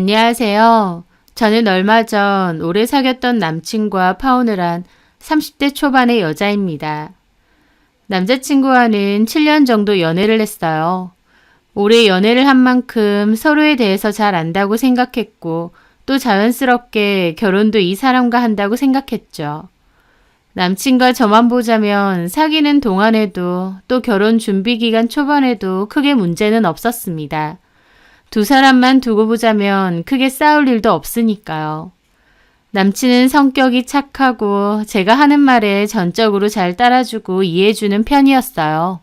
안녕하세요. 저는 얼마 전 오래 사귀었던 남친과 파혼을 한 30대 초반의 여자입니다. 남자친구와는 7년 정도 연애를 했어요. 오래 연애를 한 만큼 서로에 대해서 잘 안다고 생각했고 또 자연스럽게 결혼도 이 사람과 한다고 생각했죠. 남친과 저만 보자면 사귀는 동안에도 또 결혼 준비 기간 초반에도 크게 문제는 없었습니다. 두 사람만 두고 보자면 크게 싸울 일도 없으니까요. 남친은 성격이 착하고 제가 하는 말에 전적으로 잘 따라주고 이해해주는 편이었어요.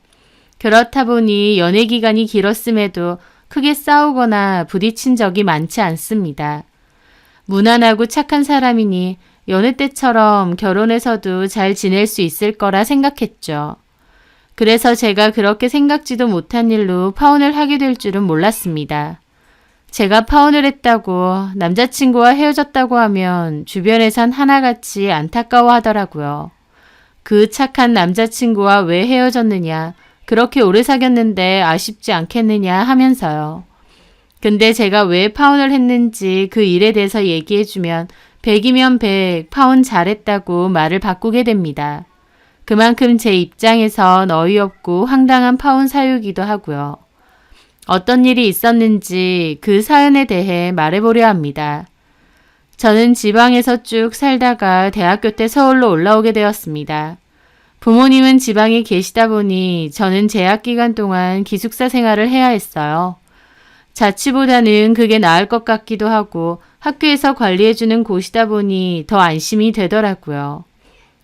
그렇다 보니 연애 기간이 길었음에도 크게 싸우거나 부딪힌 적이 많지 않습니다. 무난하고 착한 사람이니 연애 때처럼 결혼해서도 잘 지낼 수 있을 거라 생각했죠. 그래서 제가 그렇게 생각지도 못한 일로 파혼을 하게 될 줄은 몰랐습니다. 제가 파혼을 했다고 남자친구와 헤어졌다고 하면 주변에선 하나같이 안타까워 하더라고요. 그 착한 남자친구와 왜 헤어졌느냐, 그렇게 오래 사귀었는데 아쉽지 않겠느냐 하면서요. 근데 제가 왜 파혼을 했는지 그 일에 대해서 얘기해주면 100이면 100 파혼 잘했다고 말을 바꾸게 됩니다. 그만큼 제 입장에선 어이없고 황당한 파혼 사유이기도 하고요. 어떤 일이 있었는지 그 사연에 대해 말해보려 합니다. 저는 지방에서 쭉 살다가 대학교 때 서울로 올라오게 되었습니다. 부모님은 지방에 계시다 보니 저는 재학 기간 동안 기숙사 생활을 해야 했어요. 자취보다는 그게 나을 것 같기도 하고 학교에서 관리해주는 곳이다 보니 더 안심이 되더라고요.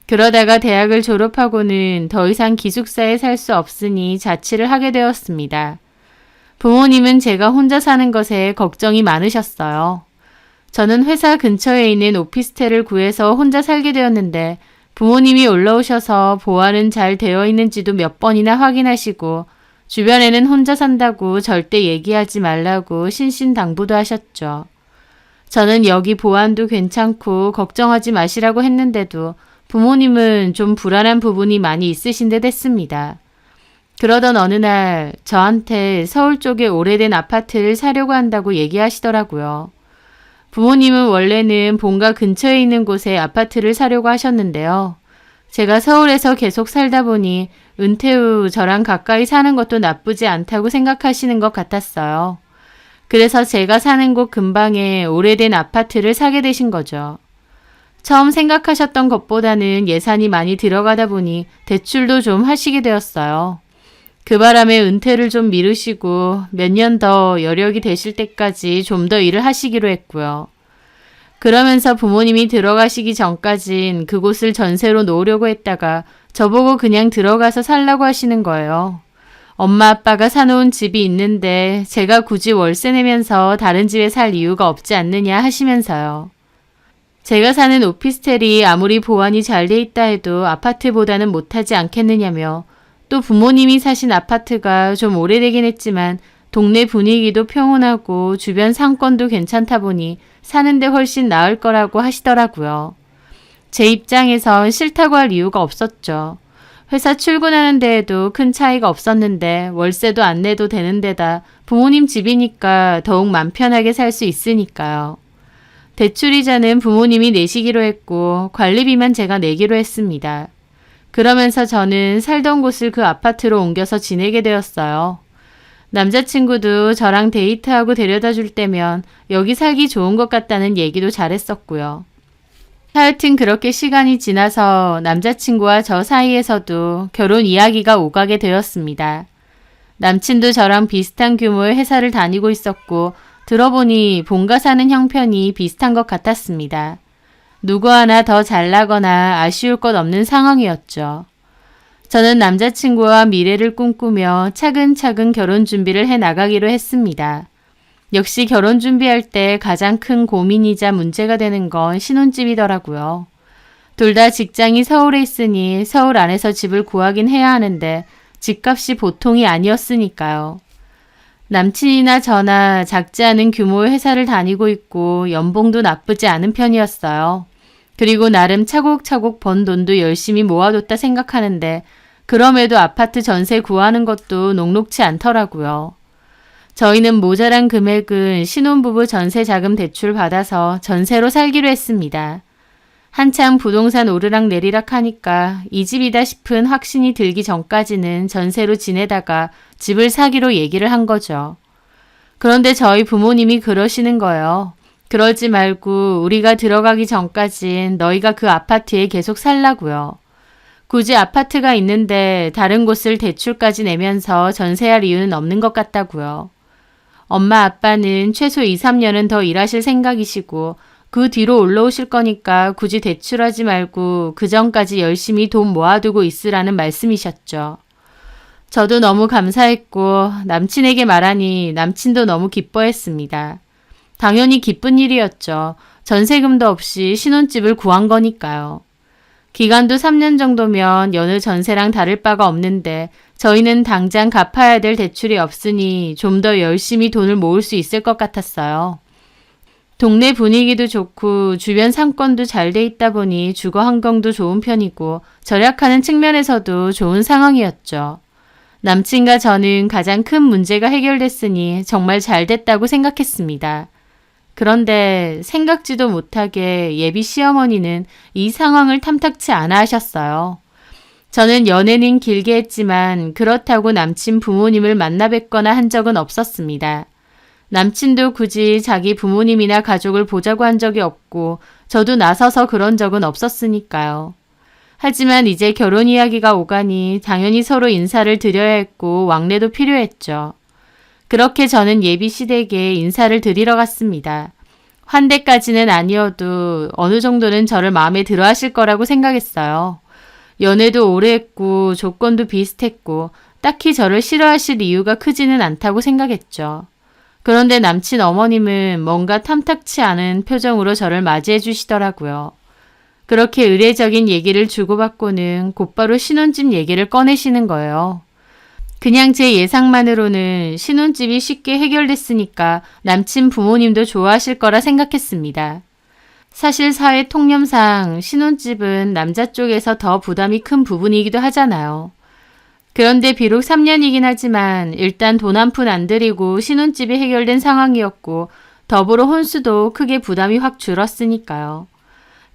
그러다가 대학을 졸업하고는 더 이상 기숙사에 살 수 없으니 자취를 하게 되었습니다. 부모님은 제가 혼자 사는 것에 걱정이 많으셨어요. 저는 회사 근처에 있는 오피스텔을 구해서 혼자 살게 되었는데 부모님이 올라오셔서 보안은 잘 되어 있는지도 몇 번이나 확인하시고 주변에는 혼자 산다고 절대 얘기하지 말라고 신신당부도 하셨죠. 저는 여기 보안도 괜찮고 걱정하지 마시라고 했는데도 부모님은 좀 불안한 부분이 많이 있으신 듯 했습니다. 그러던 어느 날 저한테 서울 쪽에 오래된 아파트를 사려고 한다고 얘기하시더라고요. 부모님은 원래는 본가 근처에 있는 곳에 아파트를 사려고 하셨는데요. 제가 서울에서 계속 살다 보니 은퇴 후 저랑 가까이 사는 것도 나쁘지 않다고 생각하시는 것 같았어요. 그래서 제가 사는 곳 근방에 오래된 아파트를 사게 되신 거죠. 처음 생각하셨던 것보다는 예산이 많이 들어가다 보니 대출도 좀 하시게 되었어요. 그 바람에 은퇴를 좀 미루시고 몇 년 더 여력이 되실 때까지 좀 더 일을 하시기로 했고요. 그러면서 부모님이 들어가시기 전까진 그곳을 전세로 놓으려고 했다가 저보고 그냥 들어가서 살라고 하시는 거예요. 엄마 아빠가 사놓은 집이 있는데 제가 굳이 월세 내면서 다른 집에 살 이유가 없지 않느냐 하시면서요. 제가 사는 오피스텔이 아무리 보안이 잘 돼 있다 해도 아파트보다는 못하지 않겠느냐며 또 부모님이 사신 아파트가 좀 오래되긴 했지만 동네 분위기도 평온하고 주변 상권도 괜찮다 보니 사는데 훨씬 나을 거라고 하시더라고요. 제 입장에선 싫다고 할 이유가 없었죠. 회사 출근하는 데에도 큰 차이가 없었는데 월세도 안 내도 되는 데다 부모님 집이니까 더욱 맘 편하게 살 수 있으니까요. 대출이자는 부모님이 내시기로 했고 관리비만 제가 내기로 했습니다. 그러면서 저는 살던 곳을 그 아파트로 옮겨서 지내게 되었어요. 남자친구도 저랑 데이트하고 데려다 줄 때면 여기 살기 좋은 것 같다는 얘기도 잘했었고요. 하여튼 그렇게 시간이 지나서 남자친구와 저 사이에서도 결혼 이야기가 오가게 되었습니다. 남친도 저랑 비슷한 규모의 회사를 다니고 있었고 들어보니 본가 사는 형편이 비슷한 것 같았습니다. 누구 하나 더 잘나거나 아쉬울 것 없는 상황이었죠. 저는 남자친구와 미래를 꿈꾸며 차근차근 결혼 준비를 해 나가기로 했습니다. 역시 결혼 준비할 때 가장 큰 고민이자 문제가 되는 건 신혼집이더라고요. 둘 다 직장이 서울에 있으니 서울 안에서 집을 구하긴 해야 하는데 집값이 보통이 아니었으니까요. 남친이나 저나 작지 않은 규모의 회사를 다니고 있고 연봉도 나쁘지 않은 편이었어요. 그리고 나름 차곡차곡 번 돈도 열심히 모아뒀다 생각하는데 그럼에도 아파트 전세 구하는 것도 녹록치 않더라고요. 저희는 모자란 금액은 신혼부부 전세 자금 대출 받아서 전세로 살기로 했습니다. 한창 부동산 오르락 내리락 하니까 이 집이다 싶은 확신이 들기 전까지는 전세로 지내다가 집을 사기로 얘기를 한 거죠. 그런데 저희 부모님이 그러시는 거예요. 그러지 말고 우리가 들어가기 전까진 너희가 그 아파트에 계속 살라고요. 굳이 아파트가 있는데 다른 곳을 대출까지 내면서 전세할 이유는 없는 것 같다고요. 엄마 아빠는 최소 2, 3년은 더 일하실 생각이시고 그 뒤로 올라오실 거니까 굳이 대출하지 말고 그 전까지 열심히 돈 모아두고 있으라는 말씀이셨죠. 저도 너무 감사했고 남친에게 말하니 남친도 너무 기뻐했습니다. 당연히 기쁜 일이었죠. 전세금도 없이 신혼집을 구한 거니까요. 기간도 3년 정도면 여느 전세랑 다를 바가 없는데 저희는 당장 갚아야 될 대출이 없으니 좀 더 열심히 돈을 모을 수 있을 것 같았어요. 동네 분위기도 좋고 주변 상권도 잘 돼 있다 보니 주거 환경도 좋은 편이고 절약하는 측면에서도 좋은 상황이었죠. 남친과 저는 가장 큰 문제가 해결됐으니 정말 잘 됐다고 생각했습니다. 그런데 생각지도 못하게 예비 시어머니는 이 상황을 탐탁치 않아 하셨어요. 저는 연애는 길게 했지만 그렇다고 남친 부모님을 만나 뵙거나 한 적은 없었습니다. 남친도 굳이 자기 부모님이나 가족을 보자고 한 적이 없고 저도 나서서 그런 적은 없었으니까요. 하지만 이제 결혼 이야기가 오가니 당연히 서로 인사를 드려야 했고 왕래도 필요했죠. 그렇게 저는 예비 시댁에 인사를 드리러 갔습니다. 환대까지는 아니어도 어느 정도는 저를 마음에 들어 하실 거라고 생각했어요. 연애도 오래 했고 조건도 비슷했고 딱히 저를 싫어하실 이유가 크지는 않다고 생각했죠. 그런데 남친 어머님은 뭔가 탐탁치 않은 표정으로 저를 맞이해 주시더라고요. 그렇게 의례적인 얘기를 주고받고는 곧바로 신혼집 얘기를 꺼내시는 거예요. 그냥 제 예상만으로는 신혼집이 쉽게 해결됐으니까 남친 부모님도 좋아하실 거라 생각했습니다. 사실 사회 통념상 신혼집은 남자 쪽에서 더 부담이 큰 부분이기도 하잖아요. 그런데 비록 3년이긴 하지만 일단 돈 한 푼 안 들이고 신혼집이 해결된 상황이었고 더불어 혼수도 크게 부담이 확 줄었으니까요.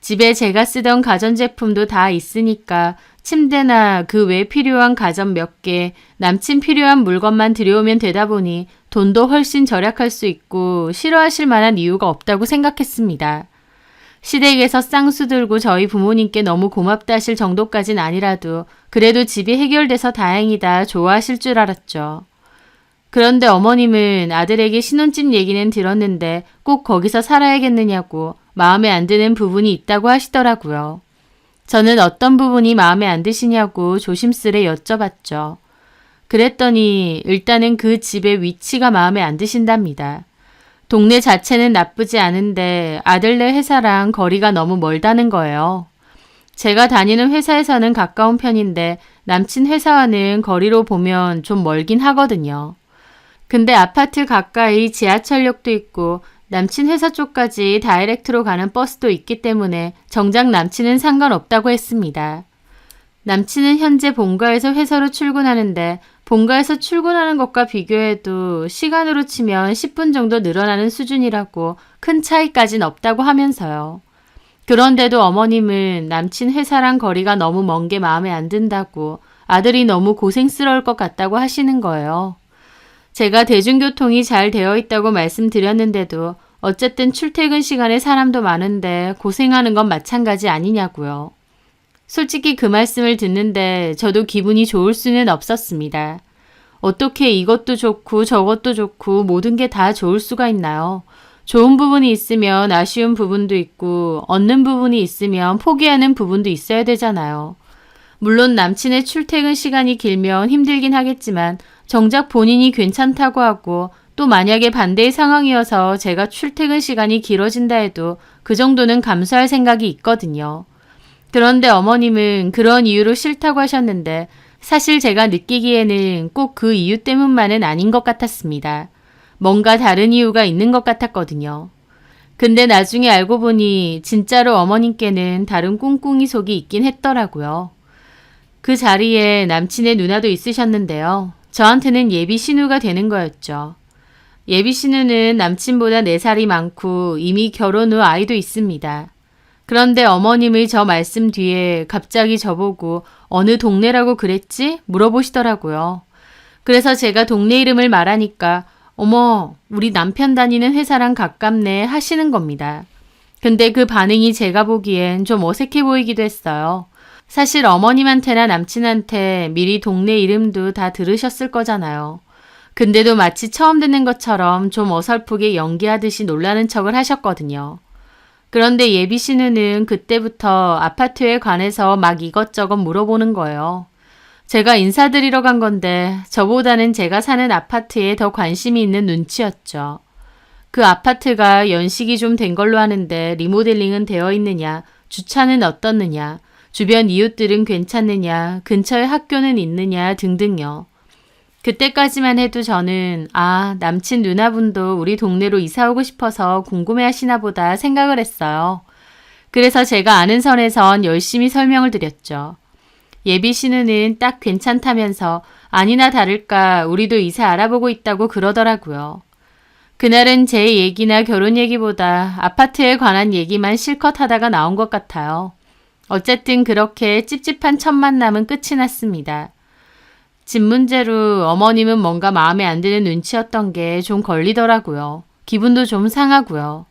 집에 제가 쓰던 가전제품도 다 있으니까 침대나 그 외 필요한 가전 몇 개, 남친 필요한 물건만 들여오면 되다 보니 돈도 훨씬 절약할 수 있고 싫어하실 만한 이유가 없다고 생각했습니다. 시댁에서 쌍수 들고 저희 부모님께 너무 고맙다 하실 정도까진 아니라도 그래도 집이 해결돼서 다행이다 좋아하실 줄 알았죠. 그런데 어머님은 아들에게 신혼집 얘기는 들었는데 꼭 거기서 살아야겠느냐고 마음에 안 드는 부분이 있다고 하시더라고요. 저는 어떤 부분이 마음에 안 드시냐고 조심스레 여쭤봤죠. 그랬더니 일단은 그 집의 위치가 마음에 안 드신답니다. 동네 자체는 나쁘지 않은데 아들네 회사랑 거리가 너무 멀다는 거예요. 제가 다니는 회사에서는 가까운 편인데 남친 회사와는 거리로 보면 좀 멀긴 하거든요. 근데 아파트 가까이 지하철역도 있고 남친 회사 쪽까지 다이렉트로 가는 버스도 있기 때문에 정작 남친은 상관없다고 했습니다. 남친은 현재 본가에서 회사로 출근하는데 본가에서 출근하는 것과 비교해도 시간으로 치면 10분 정도 늘어나는 수준이라고 큰 차이까진 없다고 하면서요. 그런데도 어머님은 남친 회사랑 거리가 너무 먼 게 마음에 안 든다고 아들이 너무 고생스러울 것 같다고 하시는 거예요. 제가 대중교통이 잘 되어 있다고 말씀드렸는데도 어쨌든 출퇴근 시간에 사람도 많은데 고생하는 건 마찬가지 아니냐고요. 솔직히 그 말씀을 듣는데 저도 기분이 좋을 수는 없었습니다. 어떻게 이것도 좋고 저것도 좋고 모든 게 다 좋을 수가 있나요? 좋은 부분이 있으면 아쉬운 부분도 있고 얻는 부분이 있으면 포기하는 부분도 있어야 되잖아요. 물론 남친의 출퇴근 시간이 길면 힘들긴 하겠지만 정작 본인이 괜찮다고 하고 또 만약에 반대의 상황이어서 제가 출퇴근 시간이 길어진다 해도 그 정도는 감수할 생각이 있거든요. 그런데 어머님은 그런 이유로 싫다고 하셨는데 사실 제가 느끼기에는 꼭 그 이유 때문만은 아닌 것 같았습니다. 뭔가 다른 이유가 있는 것 같았거든요. 근데 나중에 알고 보니 진짜로 어머님께는 다른 꿍꿍이 속이 있긴 했더라고요. 그 자리에 남친의 누나도 있으셨는데요. 저한테는 예비 신우가 되는 거였죠. 예비 신우는 남친보다 4살이 많고 이미 결혼 후 아이도 있습니다. 그런데 어머님의 저 말씀 뒤에 갑자기 저보고 어느 동네라고 그랬지? 물어보시더라고요. 그래서 제가 동네 이름을 말하니까 어머, 우리 남편 다니는 회사랑 가깝네 하시는 겁니다. 근데 그 반응이 제가 보기엔 좀 어색해 보이기도 했어요. 사실 어머님한테나 남친한테 미리 동네 이름도 다 들으셨을 거잖아요. 근데도 마치 처음 듣는 것처럼 좀 어설프게 연기하듯이 놀라는 척을 하셨거든요. 그런데 예비 신우는 그때부터 아파트에 관해서 막 이것저것 물어보는 거예요. 제가 인사드리러 간 건데 저보다는 제가 사는 아파트에 더 관심이 있는 눈치였죠. 그 아파트가 연식이 좀 된 걸로 하는데 리모델링은 되어 있느냐, 주차는 어떻느냐, 주변 이웃들은 괜찮느냐, 근처에 학교는 있느냐 등등요. 그때까지만 해도 저는 남친 누나분도 우리 동네로 이사 오고 싶어서 궁금해하시나 보다 생각을 했어요. 그래서 제가 아는 선에선 열심히 설명을 드렸죠. 예비 신우는 딱 괜찮다면서 아니나 다를까 우리도 이사 알아보고 있다고 그러더라고요. 그날은 제 얘기나 결혼 얘기보다 아파트에 관한 얘기만 실컷 하다가 나온 것 같아요. 어쨌든 그렇게 찝찝한 첫 만남은 끝이 났습니다. 집 문제로 어머님은 뭔가 마음에 안 드는 눈치였던 게 좀 걸리더라고요. 기분도 좀 상하고요.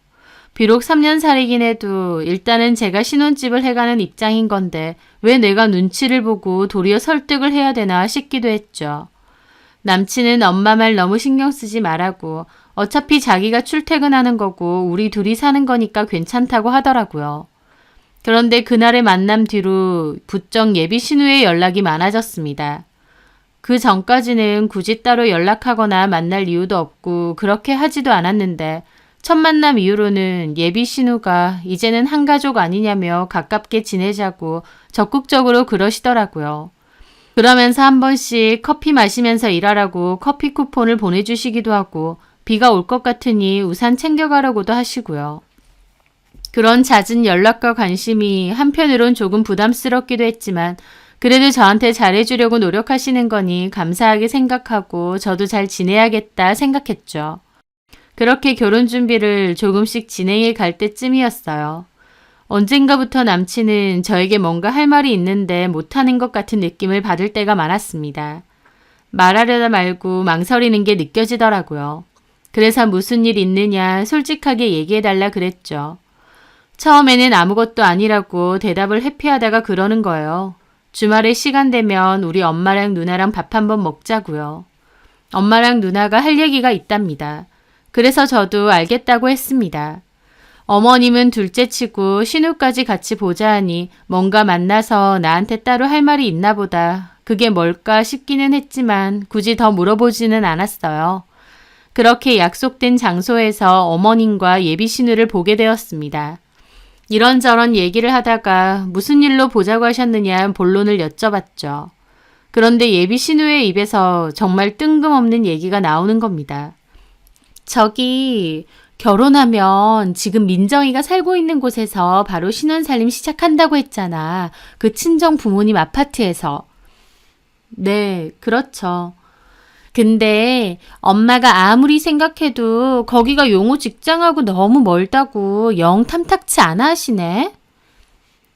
비록 3년 살이긴 해도 일단은 제가 신혼집을 해가는 입장인 건데 왜 내가 눈치를 보고 도리어 설득을 해야 되나 싶기도 했죠. 남친은 엄마 말 너무 신경 쓰지 말라고 어차피 자기가 출퇴근하는 거고 우리 둘이 사는 거니까 괜찮다고 하더라고요. 그런데 그날의 만남 뒤로 부쩍 예비 신우의 연락이 많아졌습니다. 그 전까지는 굳이 따로 연락하거나 만날 이유도 없고 그렇게 하지도 않았는데 첫 만남 이후로는 예비 신우가 이제는 한 가족 아니냐며 가깝게 지내자고 적극적으로 그러시더라고요. 그러면서 한 번씩 커피 마시면서 일하라고 커피 쿠폰을 보내주시기도 하고 비가 올 것 같으니 우산 챙겨가라고도 하시고요. 그런 잦은 연락과 관심이 한편으론 조금 부담스럽기도 했지만 그래도 저한테 잘해주려고 노력하시는 거니 감사하게 생각하고 저도 잘 지내야겠다 생각했죠. 그렇게 결혼 준비를 조금씩 진행해 갈 때쯤이었어요. 언젠가부터 남친은 저에게 뭔가 할 말이 있는데 못하는 것 같은 느낌을 받을 때가 많았습니다. 말하려다 말고 망설이는 게 느껴지더라고요. 그래서 무슨 일 있느냐 솔직하게 얘기해달라 그랬죠. 처음에는 아무것도 아니라고 대답을 회피하다가 그러는 거예요. 주말에 시간 되면 우리 엄마랑 누나랑 밥 한번 먹자고요. 엄마랑 누나가 할 얘기가 있답니다. 그래서 저도 알겠다고 했습니다. 어머님은 둘째치고 신우까지 같이 보자 하니 뭔가 만나서 나한테 따로 할 말이 있나 보다. 그게 뭘까 싶기는 했지만 굳이 더 물어보지는 않았어요. 그렇게 약속된 장소에서 어머님과 예비 신우를 보게 되었습니다. 이런저런 얘기를 하다가 무슨 일로 보자고 하셨느냐 본론을 여쭤봤죠. 그런데 예비 신우의 입에서 정말 뜬금없는 얘기가 나오는 겁니다. 저기 결혼하면 지금 민정이가 살고 있는 곳에서 바로 신혼살림 시작한다고 했잖아. 그 친정 부모님 아파트에서. 네, 그렇죠. 근데 엄마가 아무리 생각해도 거기가 용호 직장하고 너무 멀다고 영 탐탁치 않아 하시네?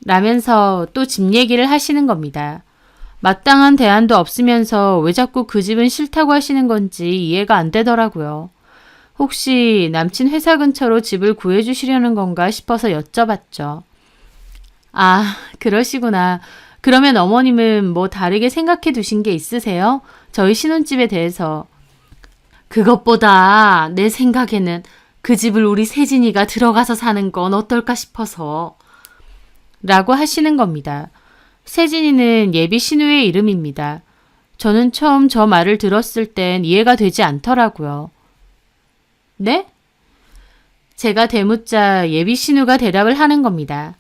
라면서 또 집 얘기를 하시는 겁니다. 마땅한 대안도 없으면서 왜 자꾸 그 집은 싫다고 하시는 건지 이해가 안 되더라고요. 혹시 남친 회사 근처로 집을 구해주시려는 건가 싶어서 여쭤봤죠. 아, 그러시구나. 그러면 어머님은 뭐 다르게 생각해 두신 게 있으세요? 저희 신혼집에 대해서. 그것보다 내 생각에는 그 집을 우리 세진이가 들어가서 사는 건 어떨까 싶어서 라고 하시는 겁니다. 세진이는 예비 신우의 이름입니다. 저는 처음 저 말을 들었을 땐 이해가 되지 않더라고요. 네? 제가 대묻자 예비 신우가 대답을 하는 겁니다.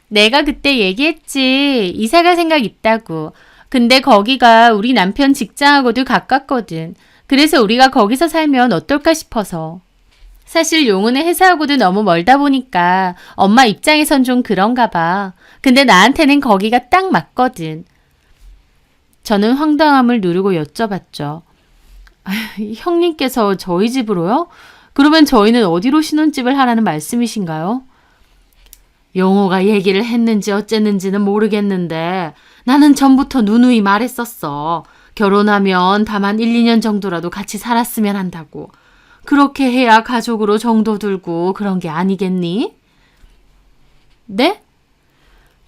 내가 그때 얘기했지. 이사갈 생각 있다고. 근데 거기가 우리 남편 직장하고도 가깝거든. 그래서 우리가 거기서 살면 어떨까 싶어서. 사실 용은의 회사하고도 너무 멀다 보니까 엄마 입장에선 좀 그런가 봐. 근데 나한테는 거기가 딱 맞거든. 저는 황당함을 누르고 여쭤봤죠. 형님께서 저희 집으로요? 그러면 저희는 어디로 신혼집을 하라는 말씀이신가요? 용호가 얘기를 했는지 어쨌는지는 모르겠는데 나는 전부터 누누이 말했었어. 결혼하면 다만 1, 2년 정도라도 같이 살았으면 한다고. 그렇게 해야 가족으로 정도 들고 그런 게 아니겠니? 네?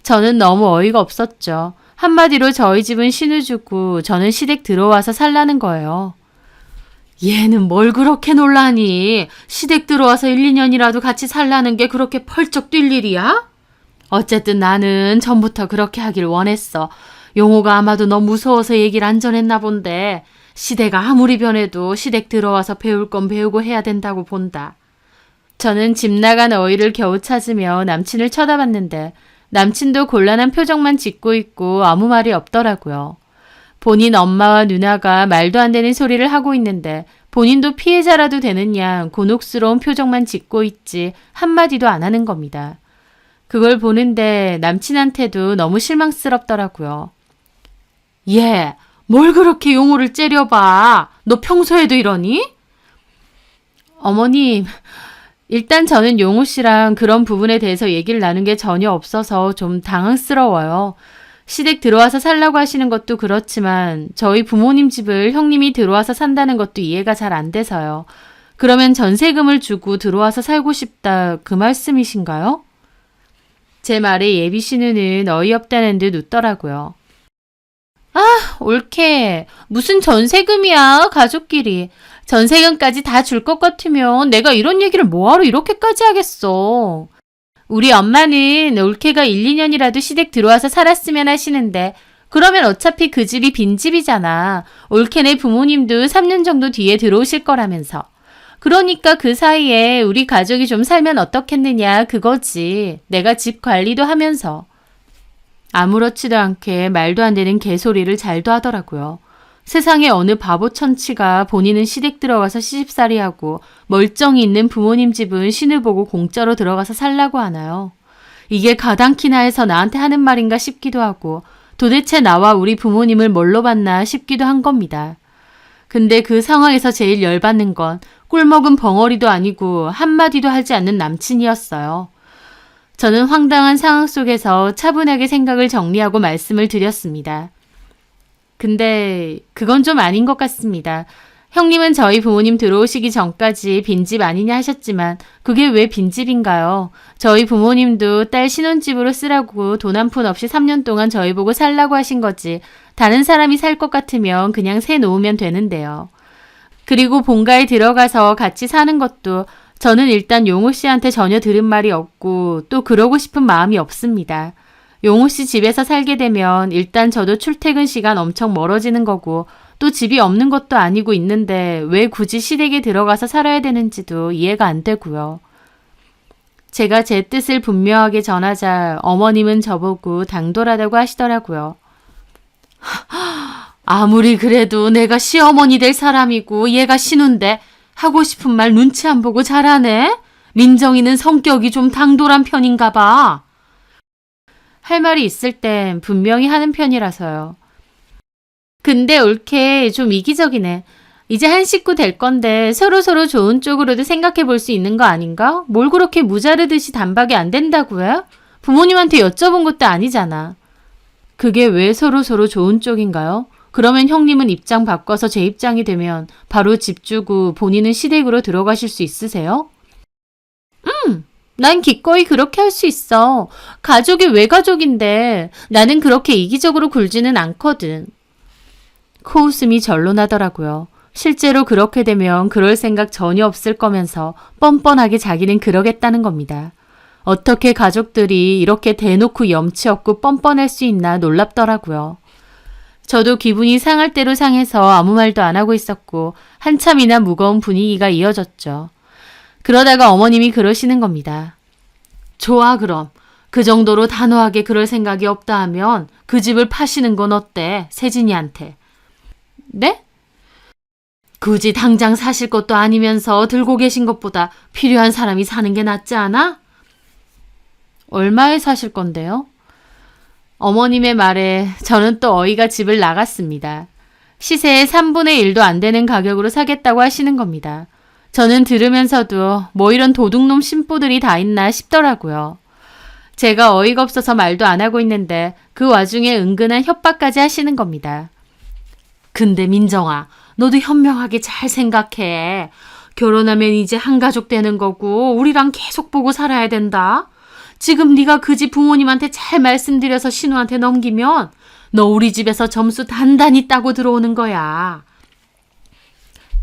저는 너무 어이가 없었죠. 한마디로 저희 집은 신우주고 저는 시댁 들어와서 살라는 거예요. 얘는 뭘 그렇게 놀라니? 시댁 들어와서 1, 2년이라도 같이 살라는 게 그렇게 펄쩍 뛸 일이야? 어쨌든 나는 전부터 그렇게 하길 원했어. 용호가 아마도 너 무서워서 얘기를 안 전했나 본데 시대가 아무리 변해도 시댁 들어와서 배울 건 배우고 해야 된다고 본다. 저는 집 나간 어이를 겨우 찾으며 남친을 쳐다봤는데 남친도 곤란한 표정만 짓고 있고 아무 말이 없더라고요. 본인 엄마와 누나가 말도 안 되는 소리를 하고 있는데 본인도 피해자라도 되는 양 곤혹스러운 표정만 짓고 있지 한마디도 안 하는 겁니다. 그걸 보는데 남친한테도 너무 실망스럽더라고요. 얘, 뭘 그렇게 용호를 째려봐. 너 평소에도 이러니? 어머님, 일단 저는 용호 씨랑 그런 부분에 대해서 얘기를 나눈 게 전혀 없어서 좀 당황스러워요. 시댁 들어와서 살라고 하시는 것도 그렇지만 저희 부모님 집을 형님이 들어와서 산다는 것도 이해가 잘 안 돼서요. 그러면 전세금을 주고 들어와서 살고 싶다 그 말씀이신가요? 제 말에 예비 신우는 어이없다는 듯 웃더라고요. 아, 옳게. 무슨 전세금이야, 가족끼리. 전세금까지 다 줄 것 같으면 내가 이런 얘기를 뭐하러 이렇게까지 하겠어. 우리 엄마는 올케가 1, 2년이라도 시댁 들어와서 살았으면 하시는데 그러면 어차피 그 집이 빈집이잖아. 올케네 부모님도 3년 정도 뒤에 들어오실 거라면서. 그러니까 그 사이에 우리 가족이 좀 살면 어떻겠느냐 그거지. 내가 집 관리도 하면서. 아무렇지도 않게 말도 안 되는 개소리를 잘도 하더라고요. 세상에 어느 바보 천치가 본인은 시댁 들어가서 시집살이하고 멀쩡히 있는 부모님 집은 신을 보고 공짜로 들어가서 살라고 하나요? 이게 가당키나 해서 나한테 하는 말인가 싶기도 하고 도대체 나와 우리 부모님을 뭘로 봤나 싶기도 한 겁니다. 근데 그 상황에서 제일 열받는 건 꿀먹은 벙어리도 아니고 한마디도 하지 않는 남친이었어요. 저는 황당한 상황 속에서 차분하게 생각을 정리하고 말씀을 드렸습니다. 근데 그건 좀 아닌 것 같습니다. 형님은 저희 부모님 들어오시기 전까지 빈집 아니냐 하셨지만 그게 왜 빈집인가요? 저희 부모님도 딸 신혼집으로 쓰라고 돈 한 푼 없이 3년 동안 저희 보고 살라고 하신 거지. 다른 사람이 살 것 같으면 그냥 세 놓으면 되는데요. 그리고 본가에 들어가서 같이 사는 것도 저는 일단 용호 씨한테 전혀 들은 말이 없고 또 그러고 싶은 마음이 없습니다. 용호 씨 집에서 살게 되면 일단 저도 출퇴근 시간 엄청 멀어지는 거고 또 집이 없는 것도 아니고 있는데 왜 굳이 시댁에 들어가서 살아야 되는지도 이해가 안 되고요. 제가 제 뜻을 분명하게 전하자 어머님은 저보고 당돌하다고 하시더라고요. 아무리 그래도 내가 시어머니 될 사람이고 얘가 신우인데 하고 싶은 말 눈치 안 보고 잘하네? 민정이는 성격이 좀 당돌한 편인가 봐. 할 말이 있을 땐 분명히 하는 편이라서요. 근데 옳게 좀 이기적이네. 이제 한 식구 될 건데 서로서로 좋은 쪽으로도 생각해 볼 수 있는 거 아닌가? 뭘 그렇게 무자르듯이 단박에 안 된다고요? 부모님한테 여쭤본 것도 아니잖아. 그게 왜 서로서로 좋은 쪽인가요? 그러면 형님은 입장 바꿔서 제 입장이 되면 바로 집 주고 본인은 시댁으로 들어가실 수 있으세요? 난 기꺼이 그렇게 할 수 있어. 가족이 왜 가족인데 나는 그렇게 이기적으로 굴지는 않거든. 코웃음이 절로 나더라고요. 실제로 그렇게 되면 그럴 생각 전혀 없을 거면서 뻔뻔하게 자기는 그러겠다는 겁니다. 어떻게 가족들이 이렇게 대놓고 염치 없고 뻔뻔할 수 있나 놀랍더라고요. 저도 기분이 상할 대로 상해서 아무 말도 안 하고 있었고 한참이나 무거운 분위기가 이어졌죠. 그러다가 어머님이 그러시는 겁니다. 좋아 그럼. 그 정도로 단호하게 그럴 생각이 없다 하면 그 집을 파시는 건 어때? 세진이한테. 네? 굳이 당장 사실 것도 아니면서 들고 계신 것보다 필요한 사람이 사는 게 낫지 않아? 얼마에 사실 건데요? 어머님의 말에 저는 또 어이가 집을 나갔습니다. 시세의 3분의 1도 안 되는 가격으로 사겠다고 하시는 겁니다. 저는 들으면서도 뭐 이런 도둑놈 심보들이 다 있나 싶더라고요. 제가 어이가 없어서 말도 안 하고 있는데 그 와중에 은근한 협박까지 하시는 겁니다. 근데 민정아, 너도 현명하게 잘 생각해. 결혼하면 이제 한 가족 되는 거고 우리랑 계속 보고 살아야 된다. 지금 네가 그 집 부모님한테 잘 말씀드려서 신우한테 넘기면 너 우리 집에서 점수 단단히 따고 들어오는 거야.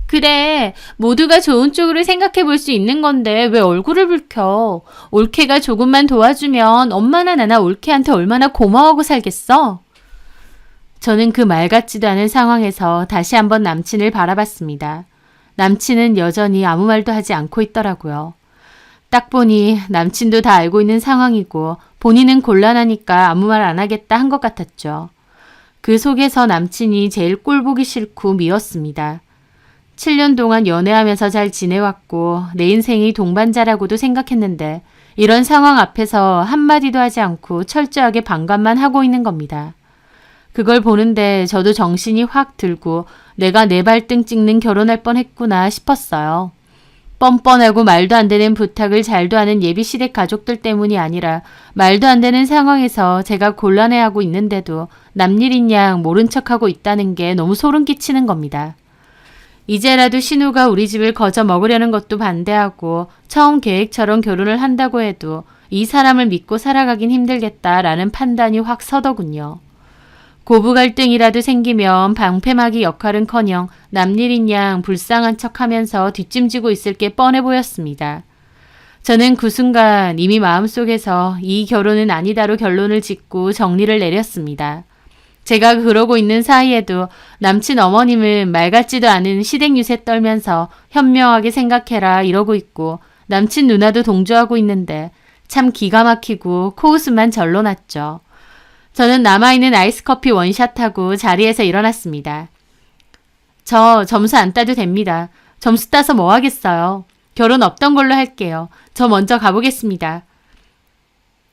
그래, 모두가 좋은 쪽으로 생각해 볼 수 있는 건데 왜 얼굴을 붉혀. 올케가 조금만 도와주면 엄마나 나나 올케한테 얼마나 고마워하고 살겠어. 저는 그 말 같지도 않은 상황에서 다시 한번 남친을 바라봤습니다. 남친은 여전히 아무 말도 하지 않고 있더라고요. 딱 보니 남친도 다 알고 있는 상황이고 본인은 곤란하니까 아무 말 안 하겠다 한 것 같았죠. 그 속에서 남친이 제일 꼴보기 싫고 미웠습니다. 7년 동안 연애하면서 잘 지내왔고 내 인생이 동반자라고도 생각했는데 이런 상황 앞에서 한마디도 하지 않고 철저하게 반감만 하고 있는 겁니다. 그걸 보는데 저도 정신이 확 들고 내가 내 발등 찍는 결혼할 뻔했구나 싶었어요. 뻔뻔하고 말도 안 되는 부탁을 잘도 하는 예비시댁 가족들 때문이 아니라 말도 안 되는 상황에서 제가 곤란해하고 있는데도 남일인 양 모른 척하고 있다는 게 너무 소름 끼치는 겁니다. 이제라도 신우가 우리 집을 거저 먹으려는 것도 반대하고 처음 계획처럼 결혼을 한다고 해도 이 사람을 믿고 살아가긴 힘들겠다라는 판단이 확 서더군요. 고부 갈등이라도 생기면 방패막이 역할은커녕 남일인 양 불쌍한 척하면서 뒷짐지고 있을 게 뻔해 보였습니다. 저는 그 순간 이미 마음속에서 이 결혼은 아니다로 결론을 짓고 정리를 내렸습니다. 제가 그러고 있는 사이에도 남친 어머님은 말 같지도 않은 시댁 유세 떨면서 현명하게 생각해라 이러고 있고 남친 누나도 동조하고 있는데 참 기가 막히고 코웃음만 절로 났죠. 저는 남아있는 아이스커피 원샷하고 자리에서 일어났습니다. 저 점수 안 따도 됩니다. 점수 따서 뭐 하겠어요. 결혼 없던 걸로 할게요. 저 먼저 가보겠습니다.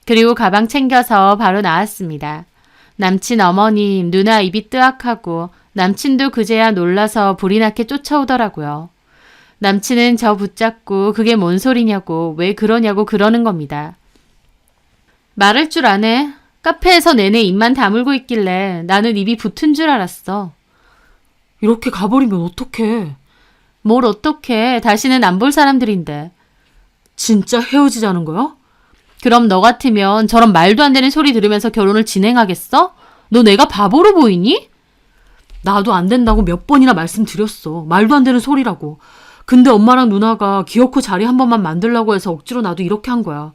그리고 가방 챙겨서 바로 나왔습니다. 남친 어머님, 누나 입이 뜨악하고 남친도 그제야 놀라서 불이 나게 쫓아오더라고요. 남친은 저 붙잡고 그게 뭔 소리냐고 왜 그러냐고 그러는 겁니다. 말할 줄 아네. 카페에서 내내 입만 다물고 있길래 나는 입이 붙은 줄 알았어. 이렇게 가버리면 어떡해. 뭘 어떡해. 다시는 안 볼 사람들인데. 진짜 헤어지자는 거야? 그럼 너 같으면 저런 말도 안 되는 소리 들으면서 결혼을 진행하겠어? 너 내가 바보로 보이니? 나도 안 된다고 몇 번이나 말씀드렸어. 말도 안 되는 소리라고. 근데 엄마랑 누나가 기어코 자리 한 번만 만들라고 해서 억지로 나도 이렇게 한 거야.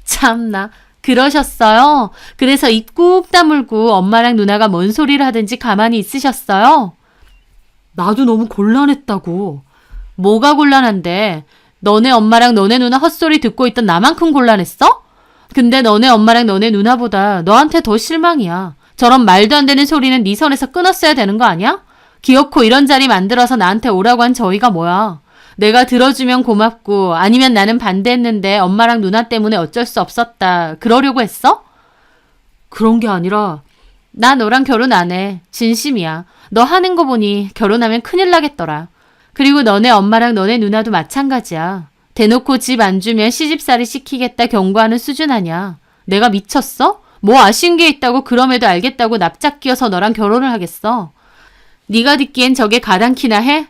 참나. 그러셨어요? 그래서 입 꾹 다물고 엄마랑 누나가 뭔 소리를 하든지 가만히 있으셨어요? 나도 너무 곤란했다고. 뭐가 곤란한데? 너네 엄마랑 너네 누나 헛소리 듣고 있던 나만큼 곤란했어? 근데 너네 엄마랑 너네 누나보다 너한테 더 실망이야. 저런 말도 안 되는 소리는 네 선에서 끊었어야 되는 거 아니야? 기어코 이런 자리 만들어서 나한테 오라고 한 저희가 뭐야. 내가 들어주면 고맙고 아니면 나는 반대했는데 엄마랑 누나 때문에 어쩔 수 없었다. 그러려고 했어? 그런 게 아니라 나 너랑 결혼 안 해. 진심이야. 너 하는 거 보니 결혼하면 큰일 나겠더라. 그리고 너네 엄마랑 너네 누나도 마찬가지야. 대놓고 집 안 주면 시집살이 시키겠다 경고하는 수준 아냐. 내가 미쳤어? 뭐 아쉬운 게 있다고 그럼에도 알겠다고 납작 끼어서 너랑 결혼을 하겠어. 네가 듣기엔 저게 가당키나 해?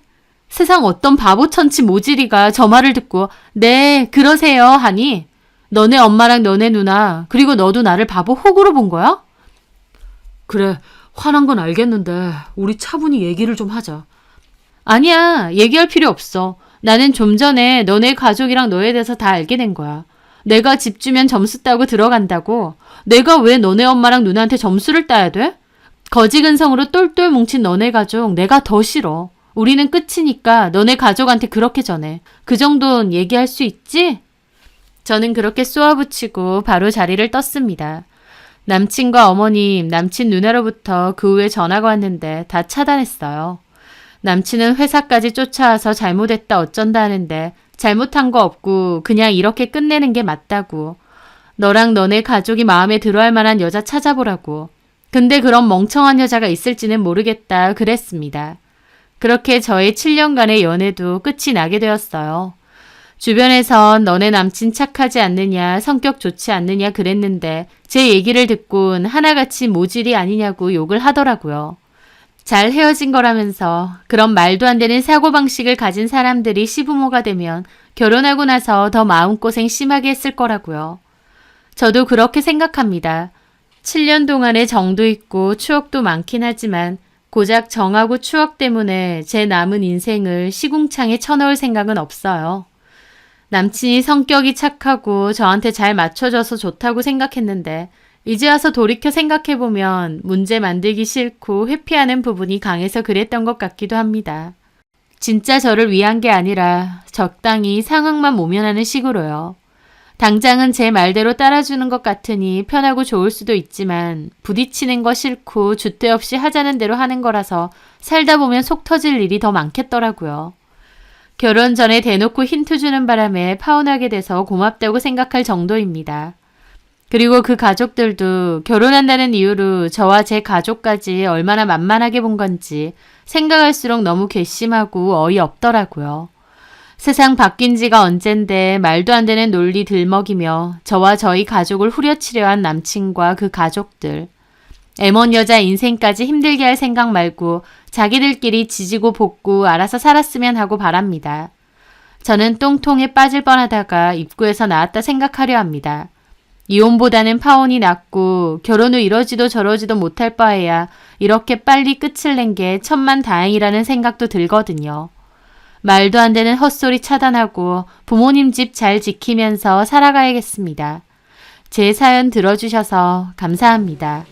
세상 어떤 바보 천치 모질이가 저 말을 듣고 네 그러세요 하니 너네 엄마랑 너네 누나 그리고 너도 나를 바보 호구로 본 거야? 그래 화난 건 알겠는데 우리 차분히 얘기를 좀 하자. 아니야 얘기할 필요 없어. 나는 좀 전에 너네 가족이랑 너에 대해서 다 알게 된 거야. 내가 집 주면 점수 따고 들어간다고. 내가 왜 너네 엄마랑 누나한테 점수를 따야 돼? 거지근성으로 똘똘 뭉친 너네 가족 내가 더 싫어. 우리는 끝이니까 너네 가족한테 그렇게 전해. 그 정도는 얘기할 수 있지? 저는 그렇게 쏘아붙이고 바로 자리를 떴습니다. 남친과 어머님, 남친 누나로부터 그 후에 전화가 왔는데 다 차단했어요. 남친은 회사까지 쫓아와서 잘못했다 어쩐다 하는데 잘못한 거 없고 그냥 이렇게 끝내는 게 맞다고. 너랑 너네 가족이 마음에 들어할 만한 여자 찾아보라고. 근데 그런 멍청한 여자가 있을지는 모르겠다 그랬습니다. 그렇게 저의 7년간의 연애도 끝이 나게 되었어요. 주변에선 너네 남친 착하지 않느냐, 성격 좋지 않느냐 그랬는데 제 얘기를 듣곤 하나같이 모질이 아니냐고 욕을 하더라고요. 잘 헤어진 거라면서 그런 말도 안 되는 사고방식을 가진 사람들이 시부모가 되면 결혼하고 나서 더 마음고생 심하게 했을 거라고요. 저도 그렇게 생각합니다. 7년 동안의 정도 있고 추억도 많긴 하지만 고작 정하고 추억 때문에 제 남은 인생을 시궁창에 쳐넣을 생각은 없어요. 남친이 성격이 착하고 저한테 잘 맞춰줘서 좋다고 생각했는데 이제 와서 돌이켜 생각해보면 문제 만들기 싫고 회피하는 부분이 강해서 그랬던 것 같기도 합니다. 진짜 저를 위한 게 아니라 적당히 상황만 모면하는 식으로요. 당장은 제 말대로 따라주는 것 같으니 편하고 좋을 수도 있지만 부딪히는 거 싫고 줏대 없이 하자는 대로 하는 거라서 살다 보면 속 터질 일이 더 많겠더라고요. 결혼 전에 대놓고 힌트 주는 바람에 파혼하게 돼서 고맙다고 생각할 정도입니다. 그리고 그 가족들도 결혼한다는 이유로 저와 제 가족까지 얼마나 만만하게 본 건지 생각할수록 너무 괘씸하고 어이없더라고요. 세상 바뀐 지가 언젠데 말도 안 되는 논리 들먹이며 저와 저희 가족을 후려치려 한 남친과 그 가족들. 애먼 여자 인생까지 힘들게 할 생각 말고 자기들끼리 지지고 볶고 알아서 살았으면 하고 바랍니다. 저는 똥통에 빠질 뻔하다가 입구에서 나왔다 생각하려 합니다. 이혼보다는 파혼이 낫고 결혼 후 이러지도 저러지도 못할 바에야 이렇게 빨리 끝을 낸 게 천만다행이라는 생각도 들거든요. 말도 안 되는 헛소리 차단하고 부모님 집 잘 지키면서 살아가야겠습니다. 제 사연 들어주셔서 감사합니다.